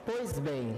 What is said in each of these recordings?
Pois bem,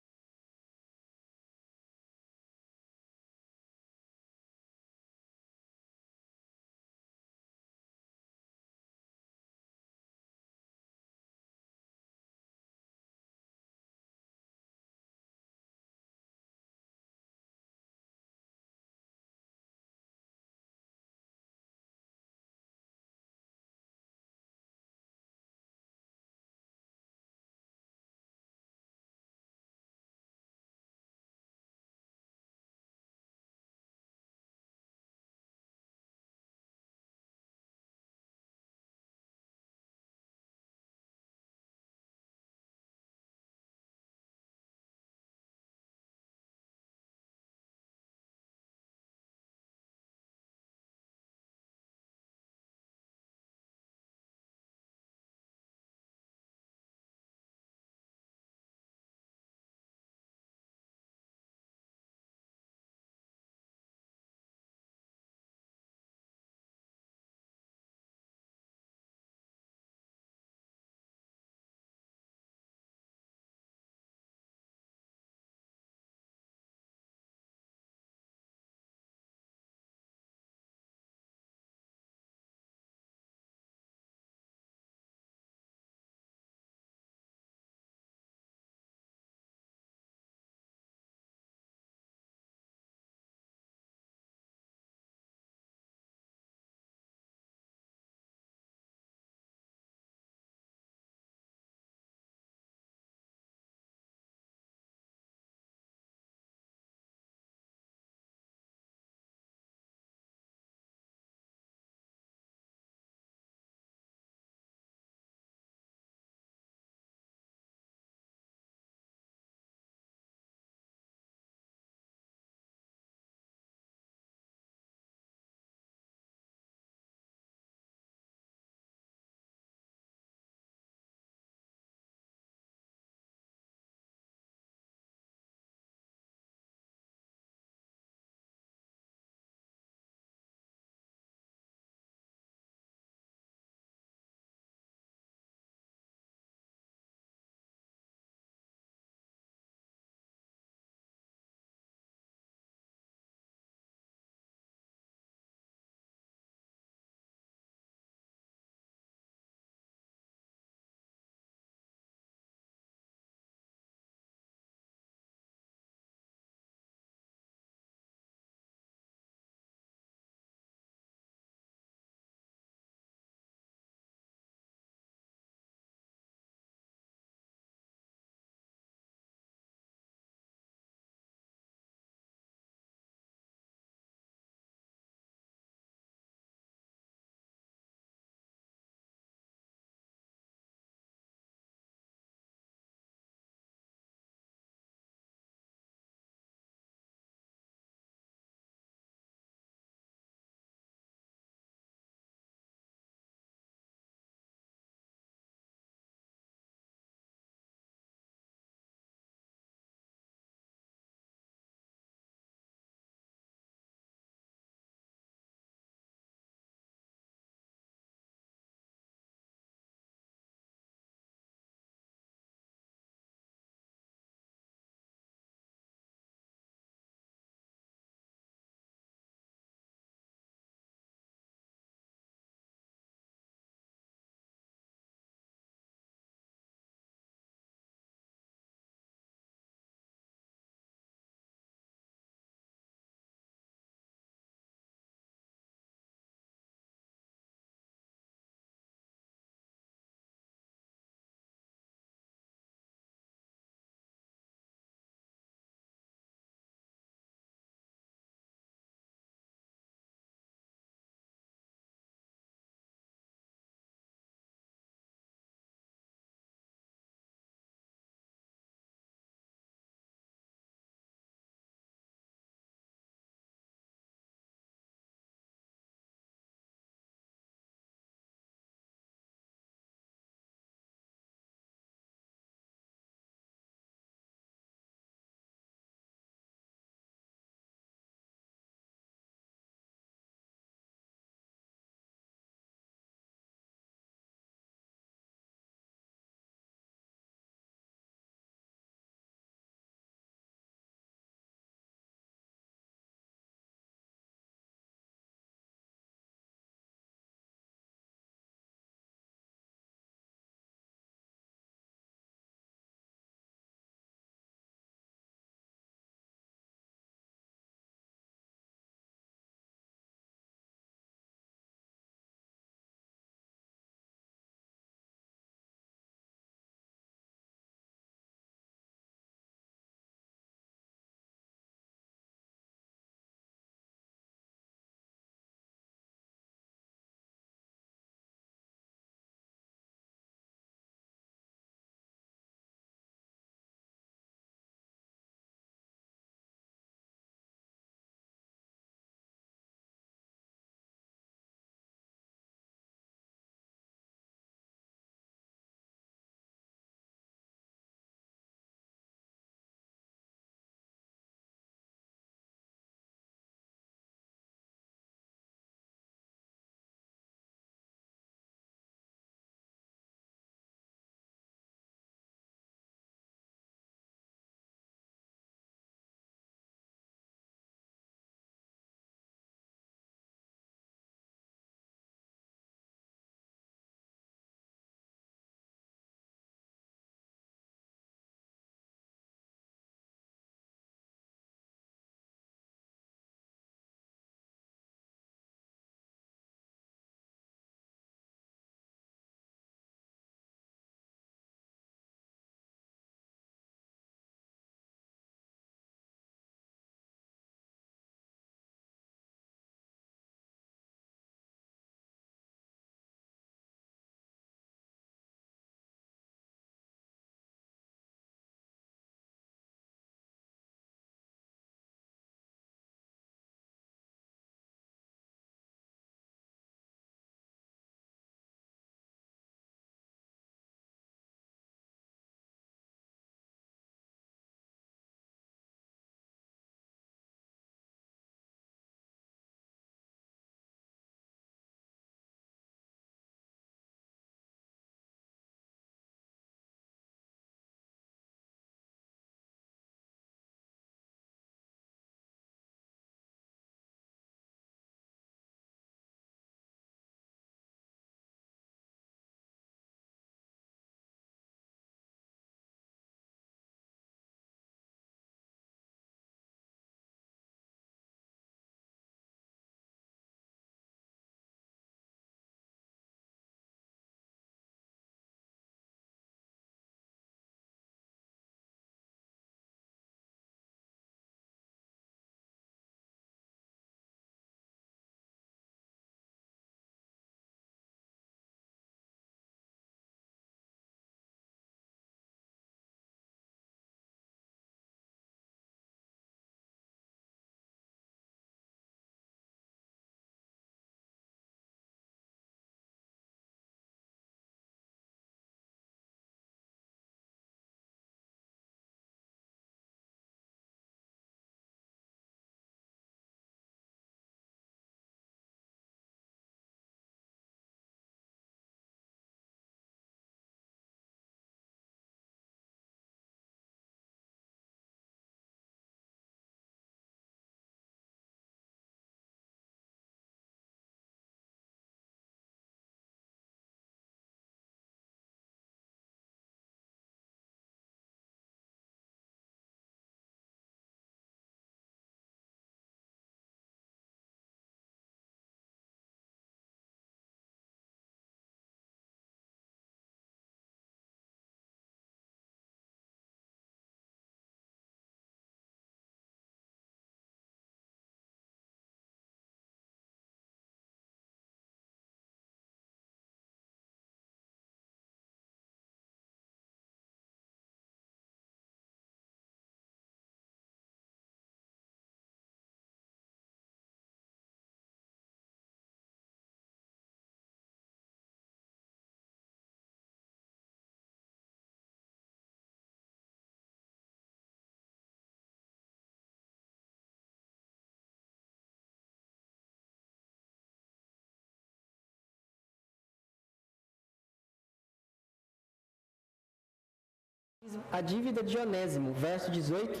a dívida de Onésimo, verso 18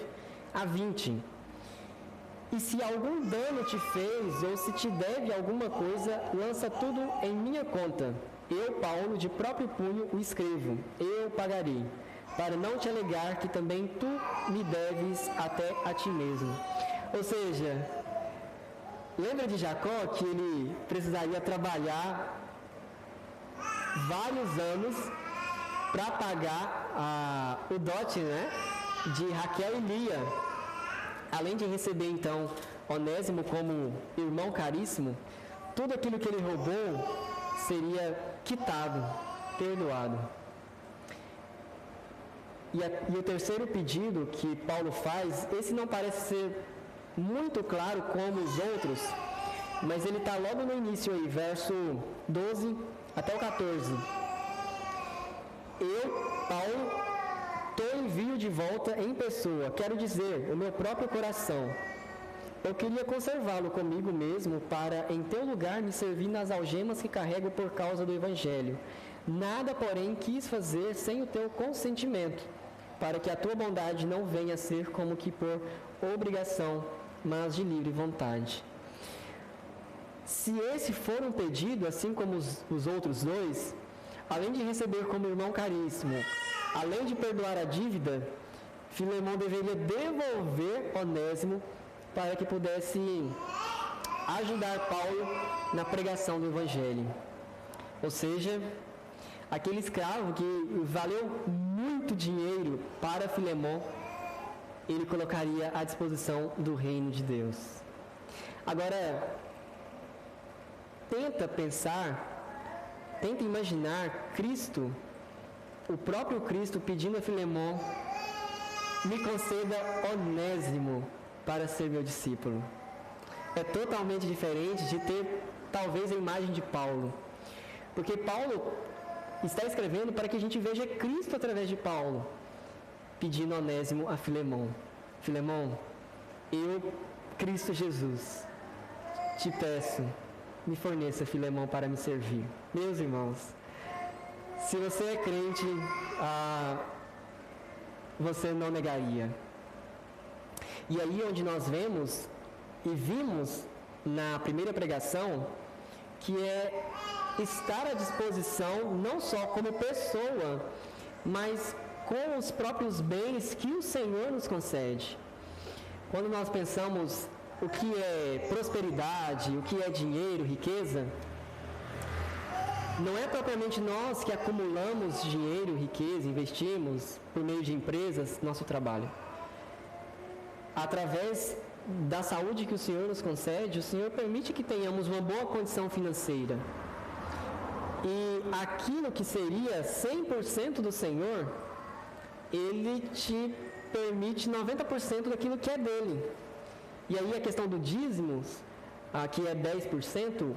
a 20. E se algum dano te fez, ou se te deve alguma coisa, lança tudo em minha conta. Eu, Paulo, de próprio punho o escrevo, eu pagarei, para não te alegar que também tu me deves até a ti mesmo. Ou seja, lembra de Jacó que ele precisaria trabalhar vários anos para pagar o dote, de Raquel e Lia. Além de receber, então, Onésimo como irmão caríssimo, tudo aquilo que ele roubou seria quitado, perdoado. E o terceiro pedido que Paulo faz, esse não parece ser muito claro como os outros, mas ele está logo no início aí, verso 12 até o 14. Eu, Paulo, te envio de volta em pessoa, quero dizer, o meu próprio coração. Eu queria conservá-lo comigo mesmo para, em teu lugar, me servir nas algemas que carrego por causa do Evangelho. Nada, porém, quis fazer sem o teu consentimento, para que a tua bondade não venha a ser como que por obrigação, mas de livre vontade. Se esse for um pedido, assim como os outros dois, além de receber como irmão caríssimo, além de perdoar a dívida, Filemão deveria devolver Onésimo para que pudesse ajudar Paulo na pregação do Evangelho. Ou seja, aquele escravo que valeu muito dinheiro para Filemão, ele colocaria à disposição do reino de Deus. Agora, tenta imaginar Cristo, o próprio Cristo pedindo a Filemão, me conceda Onésimo para ser meu discípulo. É totalmente diferente de ter talvez a imagem de Paulo, porque Paulo está escrevendo para que a gente veja Cristo através de Paulo, pedindo Onésimo a Filemão. Filemão, eu, Cristo Jesus, te peço, me forneça Filemão para me servir. Meus irmãos, se você é crente, você não negaria. E aí onde nós vemos e vimos na primeira pregação, que é estar à disposição não só como pessoa, mas com os próprios bens que o Senhor nos concede. Quando nós pensamos o que é prosperidade, o que é dinheiro, riqueza, não é propriamente nós que acumulamos dinheiro, riqueza, investimos por meio de empresas, nosso trabalho. Através da saúde que o Senhor nos concede, o Senhor permite que tenhamos uma boa condição financeira. E aquilo que seria 100% do Senhor, Ele te permite 90% daquilo que é dele. E aí a questão do dízimos, que é 10%,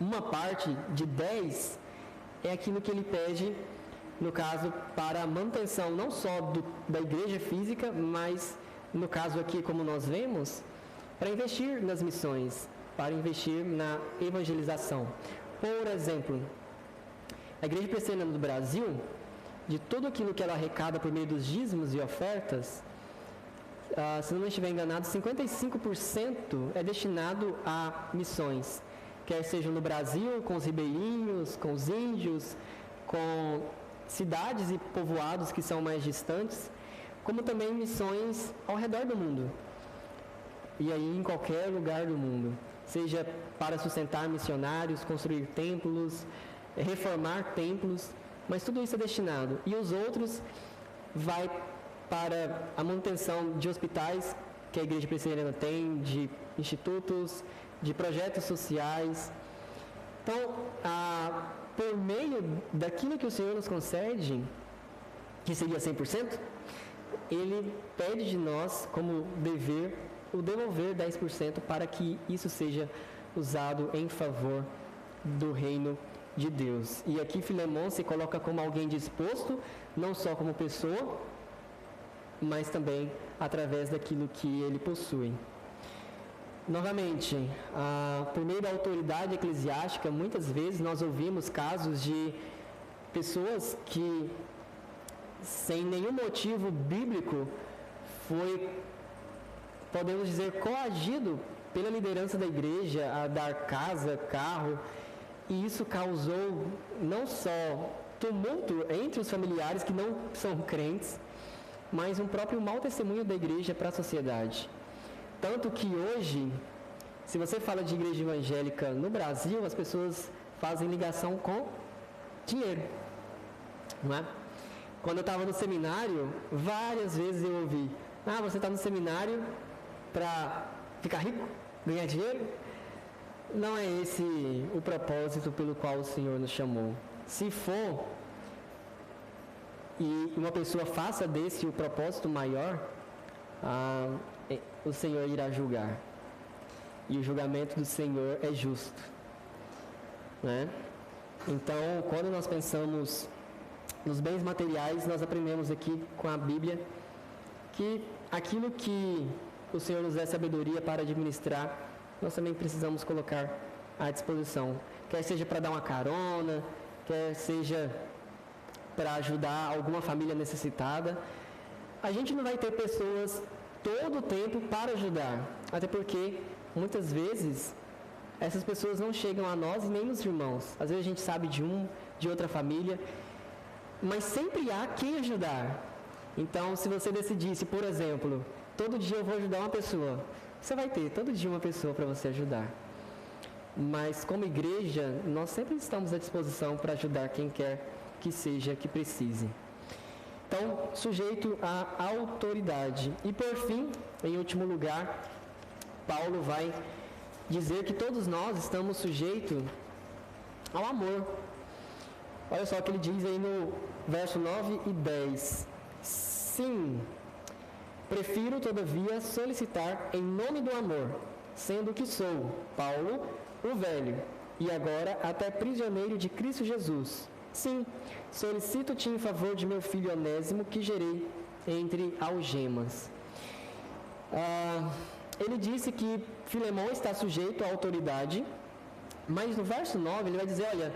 uma parte de 10% é aquilo que ele pede, no caso, para a manutenção não só da igreja física, mas, no caso aqui, como nós vemos, para investir nas missões, para investir na evangelização. Por exemplo, a Igreja Presbiteriana do Brasil, de tudo aquilo que ela arrecada por meio dos dízimos e ofertas, se não estiver enganado, 55% é destinado a missões, quer seja no Brasil, com os ribeirinhos, com os índios, com cidades e povoados que são mais distantes, como também missões ao redor do mundo, e aí em qualquer lugar do mundo, seja para sustentar missionários, construir templos, reformar templos, mas tudo isso é destinado. E os outros vai para a manutenção de hospitais que a Igreja Presbiteriana tem, de institutos, de projetos sociais. Então, por meio daquilo que o Senhor nos concede, que seria 100%, Ele pede de nós, como dever, o devolver 10% para que isso seja usado em favor do reino de Deus. E aqui Filemão se coloca como alguém disposto, não só como pessoa, mas também através daquilo que ele possui. Novamente, por meio da autoridade eclesiástica, muitas vezes nós ouvimos casos de pessoas que sem nenhum motivo bíblico, foi, podemos dizer, coagido pela liderança da igreja a dar casa, carro, e isso causou não só tumulto entre os familiares que não são crentes, mas um próprio mau testemunho da igreja para a sociedade. Tanto que hoje, se você fala de igreja evangélica no Brasil, as pessoas fazem ligação com dinheiro, não é? Quando eu estava no seminário, várias vezes eu ouvi: você está no seminário para ficar rico, ganhar dinheiro? Não é esse o propósito pelo qual o Senhor nos chamou. Se for, e uma pessoa faça desse o propósito maior, o Senhor irá julgar. E o julgamento do Senhor é justo, né? Então, quando nós pensamos nos bens materiais, nós aprendemos aqui com a Bíblia que aquilo que o Senhor nos dá sabedoria para administrar, nós também precisamos colocar à disposição. Quer seja para dar uma carona, quer seja para ajudar alguma família necessitada. A gente não vai ter pessoas todo o tempo para ajudar, até porque muitas vezes essas pessoas não chegam a nós e nem nos irmãos. Às vezes a gente sabe de outra família, mas sempre há quem ajudar. Então, se você decidisse, por exemplo, todo dia eu vou ajudar uma pessoa, você vai ter todo dia uma pessoa para você ajudar. Mas como igreja, nós sempre estamos à disposição para ajudar quem quer que seja, que precise. Então, sujeito à autoridade. E por fim, em último lugar, Paulo vai dizer que todos nós estamos sujeitos ao amor. Olha só o que ele diz aí no verso 9 e 10. Sim, prefiro, todavia, solicitar em nome do amor, sendo que sou, Paulo, o velho, e agora até prisioneiro de Cristo Jesus. Sim, solicito-te em favor de meu filho Onésimo, que gerei entre algemas. Ele disse que Filemão está sujeito à autoridade, mas no verso 9 ele vai dizer, olha,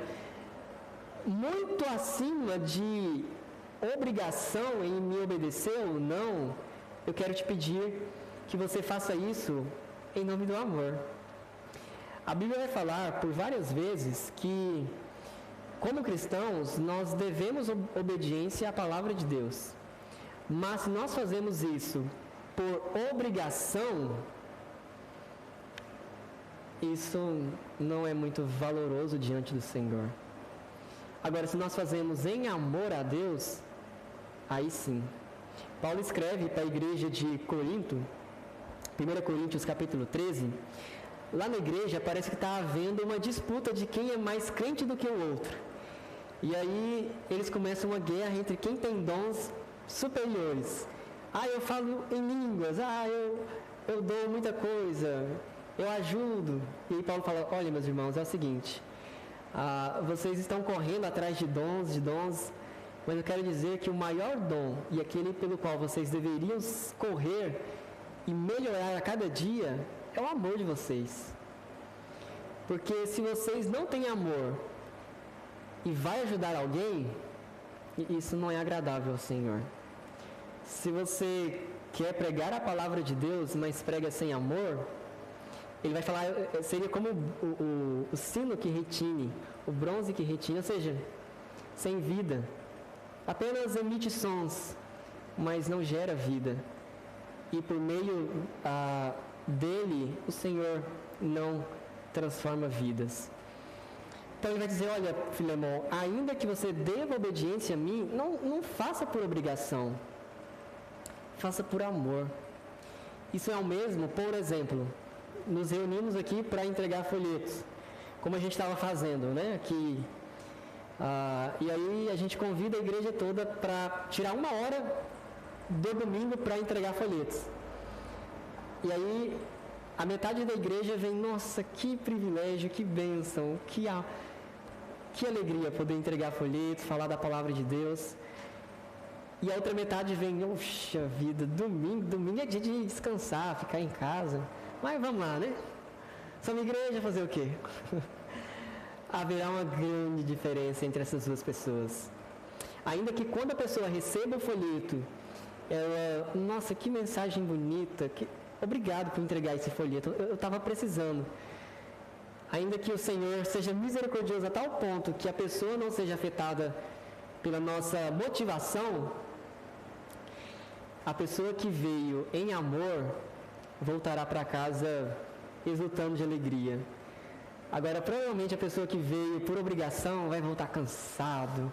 muito acima de obrigação em me obedecer ou não, eu quero te pedir que você faça isso em nome do amor. A Bíblia vai falar por várias vezes que, como cristãos, nós devemos obediência à palavra de Deus. Mas se nós fazemos isso por obrigação, isso não é muito valoroso diante do Senhor. Agora, se nós fazemos em amor a Deus, aí sim. Paulo escreve para a igreja de Corinto, 1 Coríntios capítulo 13, lá na igreja parece que está havendo uma disputa de quem é mais crente do que o outro. E aí eles começam uma guerra entre quem tem dons superiores. Eu falo em línguas, eu dou muita coisa, eu ajudo. E aí Paulo fala, olha meus irmãos, é o seguinte, vocês estão correndo atrás de dons, mas eu quero dizer que o maior dom e aquele pelo qual vocês deveriam correr e melhorar a cada dia é o amor de vocês. Porque se vocês não têm amor e vai ajudar alguém, isso não é agradável ao Senhor. Se você quer pregar a palavra de Deus, mas prega sem amor, ele vai falar, seria como o sino que retine, o bronze que retine, ou seja, sem vida. Apenas emite sons, mas não gera vida. E por meio dele, o Senhor não transforma vidas. Então ele vai dizer, olha, Filemão, ainda que você deva obediência a mim, não faça por obrigação, faça por amor. Isso é o mesmo, por exemplo, nos reunimos aqui para entregar folhetos, como a gente estava fazendo, né, aqui. E aí a gente convida a igreja toda para tirar 1 hora do domingo para entregar folhetos. E aí a metade da igreja vem, nossa, que privilégio, que bênção, que alegria poder entregar folhetos, falar da palavra de Deus. E a outra metade vem, oxa vida, domingo é dia de descansar, ficar em casa. Mas vamos lá, né? Somos igreja, fazer o quê? Haverá uma grande diferença entre essas duas pessoas. Ainda que quando a pessoa receba o folheto, ela, nossa, que mensagem bonita, obrigado por entregar esse folheto, eu estava precisando. Ainda que o Senhor seja misericordioso a tal ponto que a pessoa não seja afetada pela nossa motivação, a pessoa que veio em amor voltará para casa exultando de alegria. Agora, provavelmente a pessoa que veio por obrigação vai voltar cansado,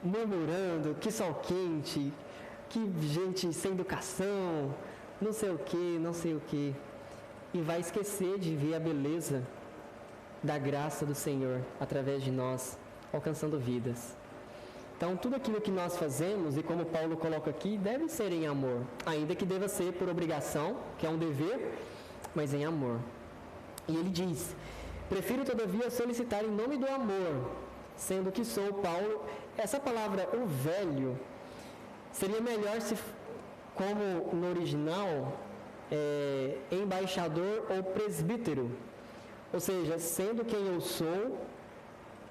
murmurando, que sol quente, que gente sem educação, não sei o que, e vai esquecer de ver a beleza da graça do Senhor através de nós, alcançando vidas. Então, tudo aquilo que nós fazemos, e como Paulo coloca aqui, deve ser em amor, ainda que deva ser por obrigação, que é um dever, mas em amor. E ele diz: prefiro todavia solicitar em nome do amor, sendo que sou Paulo. Essa palavra, o velho, seria melhor se, como no original, embaixador ou presbítero. Ou seja, sendo quem eu sou,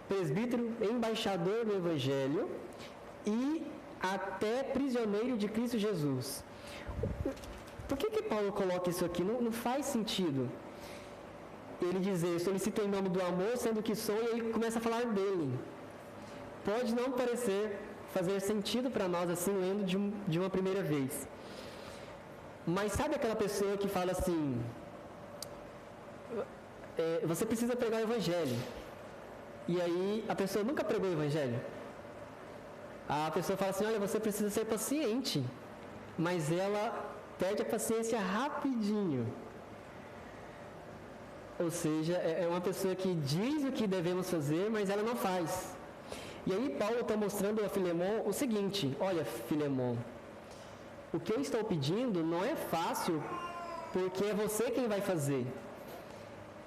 presbítero, embaixador do Evangelho e até prisioneiro de Cristo Jesus. Por que Paulo coloca isso aqui? Não faz sentido. Ele dizer, solicito em nome do amor, sendo que sou, e ele começa a falar dele. Pode não fazer sentido para nós assim, lendo de uma primeira vez. Mas sabe aquela pessoa que fala assim, você precisa pregar o Evangelho. E aí a pessoa nunca pregou o Evangelho. A pessoa fala assim, olha, você precisa ser paciente. Mas ela perde a paciência rapidinho. Ou seja, é uma pessoa que diz o que devemos fazer, mas ela não faz. E aí Paulo está mostrando a Filemon o seguinte: olha, Filemon, o que eu estou pedindo não é fácil, porque é você quem vai fazer.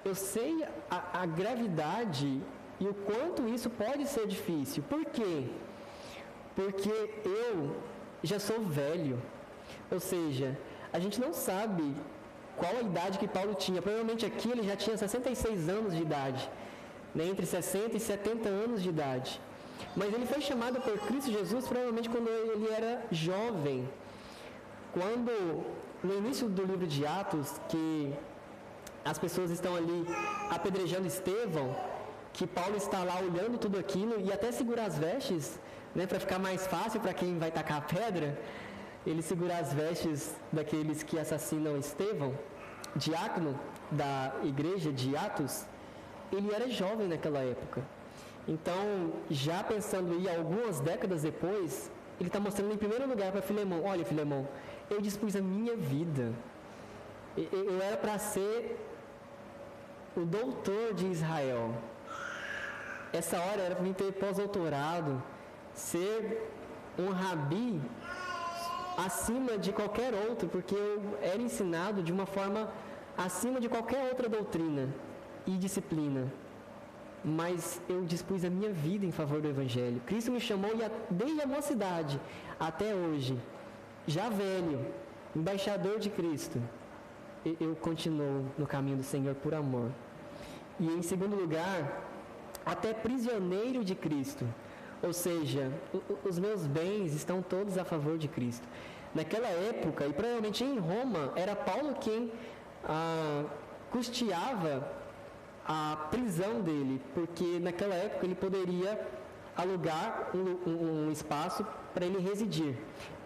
Eu sei a gravidade e o quanto isso pode ser difícil. Por quê? Porque eu já sou velho. Ou seja, a gente não sabe qual a idade que Paulo tinha. Provavelmente aqui ele já tinha 66 anos de idade, né? Entre 60 e 70 anos de idade. Mas ele foi chamado por Cristo Jesus provavelmente quando ele era jovem. Quando, no início do livro de Atos, que as pessoas estão ali apedrejando Estevão, que Paulo está lá olhando tudo aquilo e até segura as vestes, né, para ficar mais fácil para quem vai tacar a pedra, ele segura as vestes daqueles que assassinam Estevão, diácono da igreja de Atos. Ele era jovem naquela época. Então, já pensando em algumas décadas depois, ele está mostrando em primeiro lugar para Filemon: olha, Filemon, eu dispus a minha vida. Eu era para ser o doutor de Israel. Essa hora era para mim ter pós-doutorado, ser um rabi acima de qualquer outro, porque eu era ensinado de uma forma acima de qualquer outra doutrina e disciplina. Mas eu dispus a minha vida em favor do Evangelho. Cristo me chamou desde a mocidade até hoje, já velho, embaixador de Cristo. Eu continuo no caminho do Senhor por amor. E em segundo lugar, até prisioneiro de Cristo. Ou seja, os meus bens estão todos a favor de Cristo. Naquela época, e provavelmente em Roma, era Paulo quem custeava a prisão dele, porque naquela época ele poderia alugar um espaço para ele residir,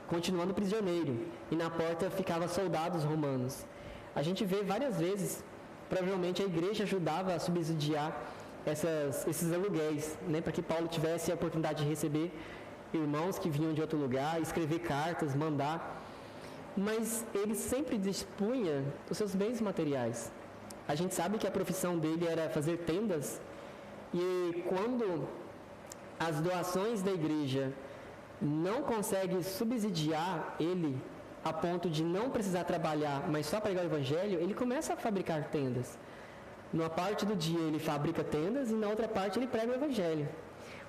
continuando prisioneiro, e na porta ficava soldados romanos. A gente vê várias vezes, provavelmente a igreja ajudava a subsidiar esses aluguéis, né, para que Paulo tivesse a oportunidade de receber irmãos que vinham de outro lugar, escrever cartas, mandar. Mas ele sempre dispunha dos seus bens materiais. A gente sabe que a profissão dele era fazer tendas, e quando as doações da igreja não conseguem subsidiar ele a ponto de não precisar trabalhar, mas só pregar o Evangelho, ele começa a fabricar tendas. Numa parte do dia ele fabrica tendas e na outra parte ele prega o Evangelho.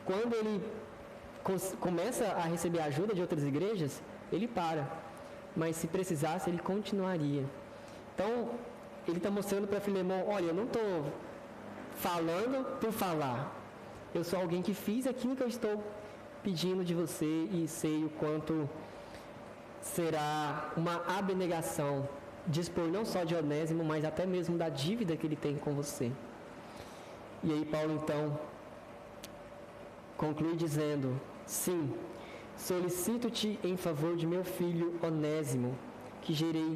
Quando ele começa a receber ajuda de outras igrejas, ele para. Mas se precisasse, ele continuaria. Então, ele está mostrando para Filemon: olha, eu não estou falando por falar. Eu sou alguém que fiz aquilo que eu estou pedindo de você e sei o quanto será uma abnegação dispor não só de Onésimo, mas até mesmo da dívida que ele tem com você. E aí Paulo então conclui dizendo: sim, solicito-te em favor de meu filho Onésimo, que gerei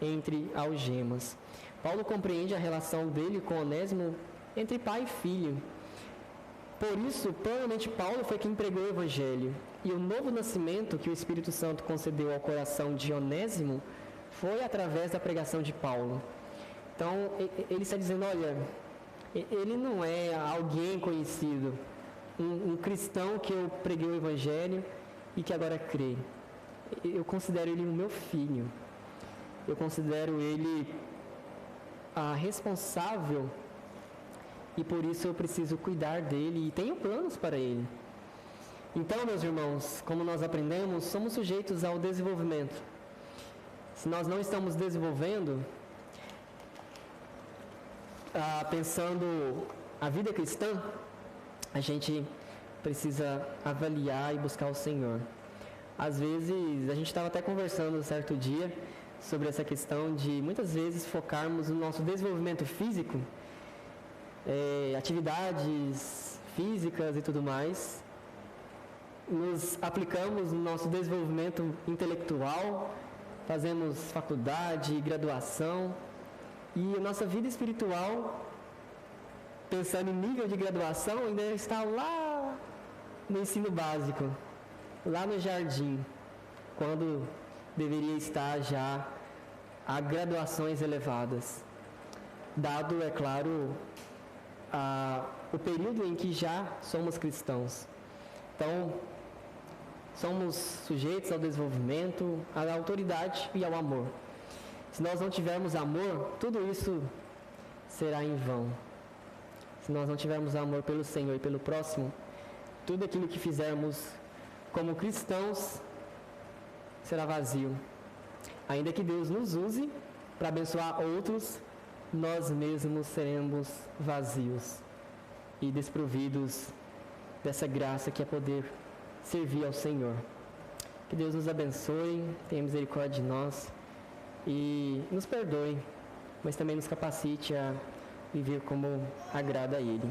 entre algemas. Paulo compreende a relação dele com Onésimo entre pai e filho. Por isso, provavelmente Paulo foi quem pregou o Evangelho. E o novo nascimento que o Espírito Santo concedeu ao coração de Onésimo foi através da pregação de Paulo. Então, ele está dizendo, olha, ele não é alguém conhecido, um cristão que eu preguei o Evangelho e que agora crê. Eu considero ele o meu filho. Eu considero ele responsável e por isso eu preciso cuidar dele e tenho planos para ele. Então, meus irmãos, como nós aprendemos, somos sujeitos ao desenvolvimento. Se nós não estamos desenvolvendo, pensando a vida cristã, a gente precisa avaliar e buscar o Senhor. Às vezes, a gente estava até conversando certo dia sobre essa questão de muitas vezes focarmos no nosso desenvolvimento físico, atividades físicas e tudo mais, nos aplicamos no nosso desenvolvimento intelectual, fazemos faculdade, graduação, e a nossa vida espiritual, pensando em nível de graduação, ainda está lá no ensino básico, lá no jardim, quando deveria estar já a graduações elevadas, dado, é claro, o período em que já somos cristãos. Então, somos sujeitos ao desenvolvimento, à autoridade e ao amor. Se nós não tivermos amor, tudo isso será em vão. Se nós não tivermos amor pelo Senhor e pelo próximo, tudo aquilo que fizermos como cristãos será vazio. Ainda que Deus nos use para abençoar outros, nós mesmos seremos vazios e desprovidos dessa graça que é poder servir ao Senhor. Que Deus nos abençoe, tenha misericórdia de nós e nos perdoe, mas também nos capacite a viver como agrada a Ele.